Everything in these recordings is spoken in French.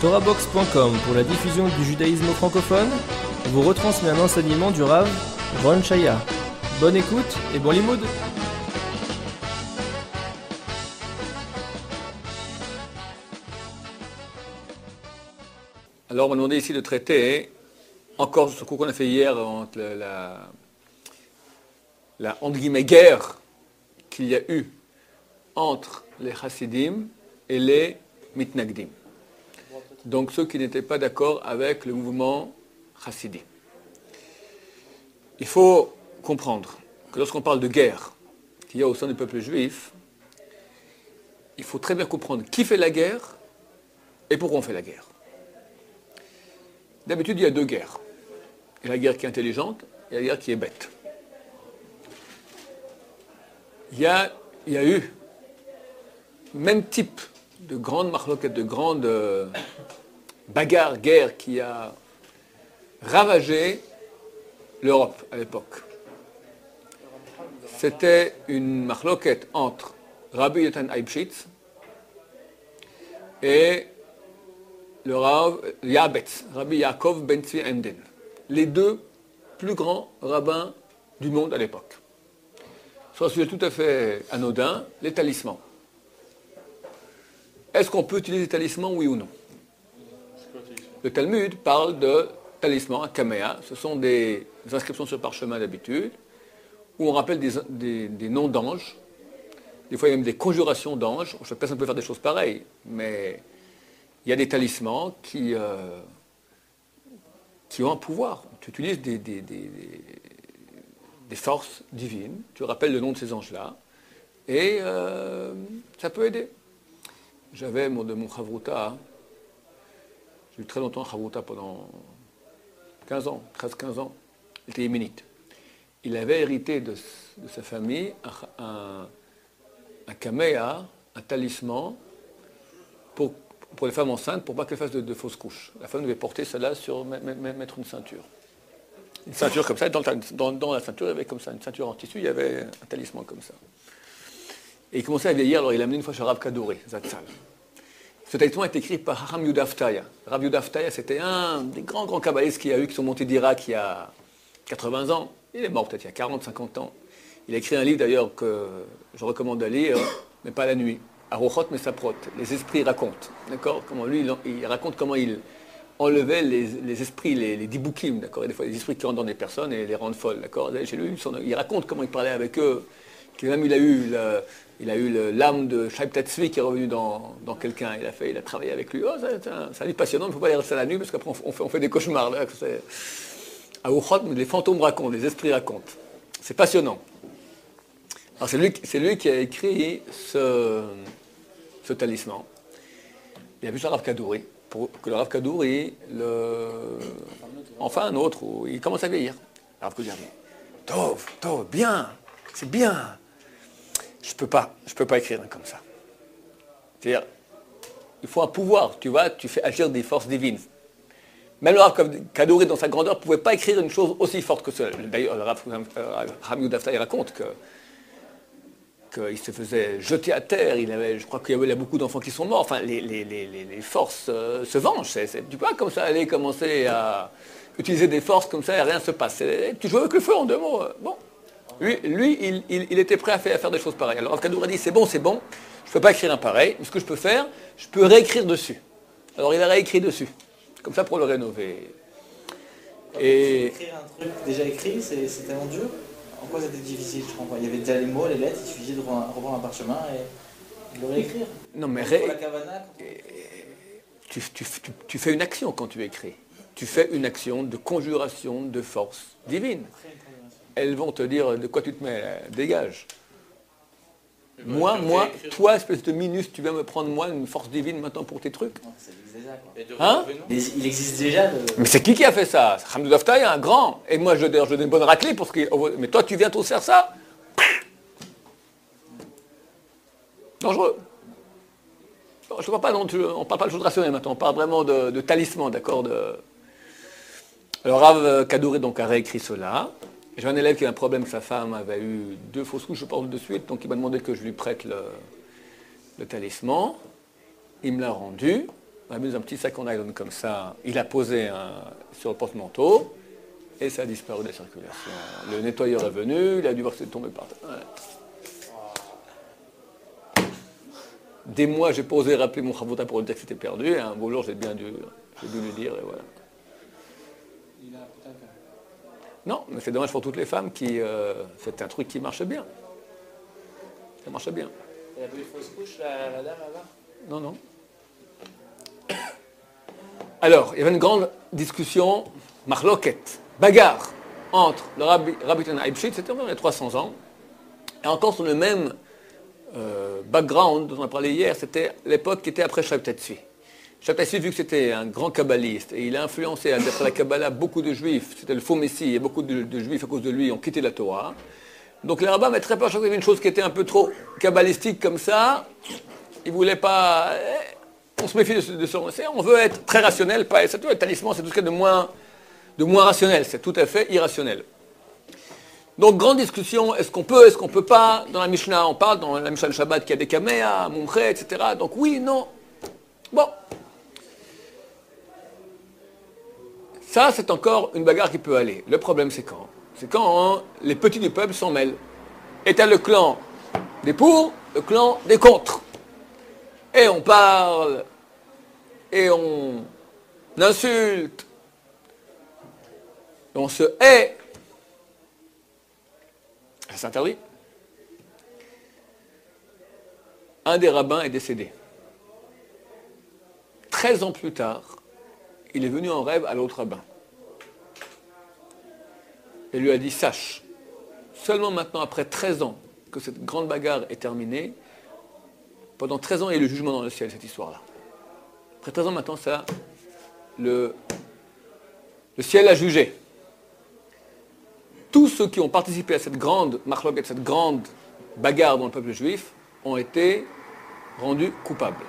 TorahBox.com pour la diffusion du judaïsme francophone vous retransmet un enseignement du Rav Ron Shaya. Bonne écoute et bon limoud. Alors on m'a demandé ici de traiter encore ce coup qu'on a fait hier entre la entre guillemets guerre qu'il y a eu entre les chassidim et les mitnagdim. Donc ceux qui n'étaient pas d'accord avec le mouvement chassidi. Il faut comprendre que lorsqu'on parle de guerre qu'il y a au sein du peuple juif, il faut très bien comprendre qui fait la guerre et pourquoi on fait la guerre. D'habitude, il y a deux guerres. Il y a la guerre qui est intelligente et la guerre qui est bête. Il y a eu même type de grande marloquette, de grande bagarre, guerre qui a ravagé l'Europe à l'époque. C'était une marloquette entre Rabbi Yotan Eibshitz et le Rav Yabetz, Rabbi Yaakov Ben Tzvi Emden, les deux plus grands rabbins du monde à l'époque. Sur un sujet tout à fait anodin, les talismans. Est-ce qu'on peut utiliser les talismans, oui ou non? Le Talmud parle de talismans, kaméa. Ce sont des inscriptions sur parchemin d'habitude, où on rappelle des noms d'anges. Des fois, il y a même des conjurations d'anges. Chaque personne peut faire des choses pareilles, mais il y a des talismans qui ont un pouvoir. Tu utilises des forces divines, tu rappelles le nom de ces anges-là, et ça peut aider. J'avais de mon chavruta, j'ai eu très longtemps chavruta pendant 15 ans, 13-15 ans, il était yéménite. Il avait hérité de sa famille un kaméa, un talisman, pour les femmes enceintes, pour pas qu'elles fassent de fausses couches. La femme devait porter cela mettre une ceinture. Une ceinture comme ça, dans la ceinture, il y avait comme ça, une ceinture en tissu, il y avait un talisman comme ça. Et il commençait à vieillir, alors il l'a amené une fois chez Rav Kadouré, Zatzal. Ce talisman est écrit par Hacham Yehuda Haftaya. Rav Yehuda Haftaya, c'était un des grands kabbalistes qu'il y a eu, qui sont montés d'Irak il y a 80 ans. Il est mort peut-être il y a 40-50 ans. Il a écrit un livre d'ailleurs que je recommande à lire, mais pas la nuit. Arochot Mesaprot, les esprits racontent. D'accord? Comment lui, il raconte comment il enlevait les esprits, les diboukim, d'accord? Et des fois, les esprits qui rentrent dans des personnes et les rendent folles, d'accord? Chez lui, il raconte comment il parlait avec eux. Même il a eu l'âme de Shaib Tatzvi qui est revenu dans quelqu'un. Il a travaillé avec lui. Oh, c'est un livre passionnant, il ne faut pas lire ça la nuit parce qu'après on fait des cauchemars. Là, Arochot, les fantômes racontent, les esprits racontent. C'est passionnant. Alors c'est lui qui a écrit ce talisman. Il a vu ça Rav Kadouri, pour que le Rav Kadouri, enfin un autre, où il commence à vieillir. Le Rav Kadouri dit, Tov, bien, c'est bien. Je peux pas écrire comme ça. C'est-à-dire, il faut un pouvoir, tu vois, tu fais agir des forces divines. Même le Rav Kadouri, dans sa grandeur, ne pouvait pas écrire une chose aussi forte que cela. D'ailleurs, le Rav Yehuda Haftaya raconte qu'il se faisait jeter à terre, je crois qu'il y a beaucoup d'enfants qui sont morts, enfin les forces se vengent, tu peux pas comme ça aller commencer à utiliser des forces comme ça et rien ne se passe, tu joues avec le feu en deux mots, bon. Lui il était prêt à faire des choses pareilles. Alors Rav Kadouri a dit c'est bon, je ne peux pas écrire un pareil, mais ce que je peux faire, je peux réécrire dessus. Alors il a réécrit dessus, comme ça pour le rénover. Et écrire un truc déjà écrit, c'est tellement dur. En quoi c'était difficile, je comprends. Il y avait déjà les mots, les lettres, il suffisait de reprendre un parchemin et de le réécrire. Non mais tu fais une action quand tu écris. Tu fais une action de conjuration de force divine. Elles vont te dire de quoi tu te mets, dégage. Moi, toi, espèce de minus, tu viens me prendre moi une force divine maintenant pour tes trucs. Non, ça existe déjà, quoi. Hein? Il existe déjà. Mais c'est qui a fait ça? Hamdou Haftaya, un grand. Et moi, je donne une bonne raclée pour ce qu'il. Mais toi, tu viens tous faire ça? Dangereux. Je ne vois pas, non, on ne parle pas de choses rationnelles maintenant, on parle vraiment de talisman, d'accord? Alors, Rav Kadouri donc a réécrit cela. J'ai un élève qui a un problème, sa femme avait eu 2 fausses couches, je pense, de suite, donc il m'a demandé que je lui prête le talisman. Il me l'a rendu. On a mis dans un petit sac en nylon comme ça. Il a posé sur le porte-manteau et ça a disparu de la circulation. Le nettoyeur est venu, il a dû voir que c'est tombé par terre. Ouais. Des mois, j'ai pas osé rappeler mon chavruta pour lui dire que c'était perdu. Et un beau jour, j'ai dû lui dire et voilà. Il a peut-être. Non, mais c'est dommage pour toutes les femmes qui... c'est un truc qui marche bien. Ça marche bien. Elle a eu une fausse couche, la dame là-bas? Non, non. Alors, il y avait une grande discussion, marloquette, bagarre, entre le Rabbi Tana Eibshitz, c'était environ il y a 300 ans, et encore sur le même background dont on a parlé hier, c'était l'époque qui était après Shabtai Tzvi. Shabtai Tzvi, vu que c'était un grand kabbaliste, et il a influencé, d'après la Kabbalah, beaucoup de juifs, c'était le faux messie, et beaucoup de juifs, à cause de lui, ont quitté la Torah. Donc les rabbins mettraient pas à chaque fois qu'il y avait une chose qui était un peu trop kabbalistique comme ça, ils ne voulaient pas... On se méfie de ce on veut être très rationnel, pas... C'est tout, le talisman, c'est tout ce qu'il y a de moins rationnel, c'est tout à fait irrationnel. Donc, grande discussion, est-ce qu'on peut pas, dans la Mishnah, on parle, dans la Mishnah de Shabbat, qu'il y a des kaméas, mumche, etc. Donc, oui, non. Bon. Ça, c'est encore une bagarre qui peut aller. Le problème, c'est quand? C'est quand les petits du peuple s'en mêlent. Et t'as le clan des pour, le clan des contre. Et on parle, et on insulte, et on se hait. C'est interdit. Un des rabbins est décédé. 13 ans plus tard, il est venu en rêve à l'autre rabbin. Et lui a dit, sache, seulement maintenant, après 13 ans, que cette grande bagarre est terminée, pendant 13 ans, il y a eu le jugement dans le ciel, cette histoire-là. Après 13 ans, maintenant, ça, le ciel a jugé. Tous ceux qui ont participé à cette grande marloquette, cette grande bagarre dans le peuple juif, ont été rendus coupables.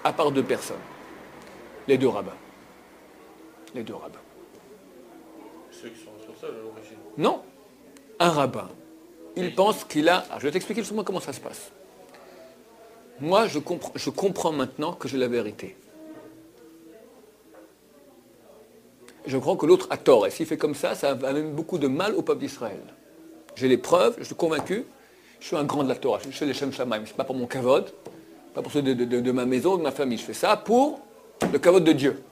À part 2 personnes. Les 2 rabbins. Les 2 rabbins. Ceux qui sont responsables à l'origine. Non. Un rabbin. Il pense qu'il a... Alors, je vais t'expliquer justement comment ça se passe. Moi, je comprends maintenant que j'ai la vérité. Je crois que l'autre a tort. Et s'il fait comme ça, ça amène beaucoup de mal au peuple d'Israël. J'ai les preuves, je suis convaincu. Je suis un grand de la Torah. Je suis les Shem Shamaim. Ce n'est pas pour mon kavod, pas pour ceux de ma maison, de ma famille. Je fais ça pour le kavod de Dieu.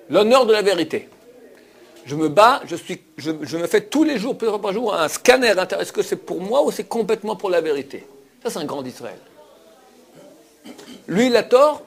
L'honneur de la vérité. Je me bats, je me fais tous les jours, plusieurs fois par jour, un scanner. Est-ce que c'est pour moi ou c'est complètement pour la vérité? Ça, c'est un grand d'Israël. Lui, il a tort.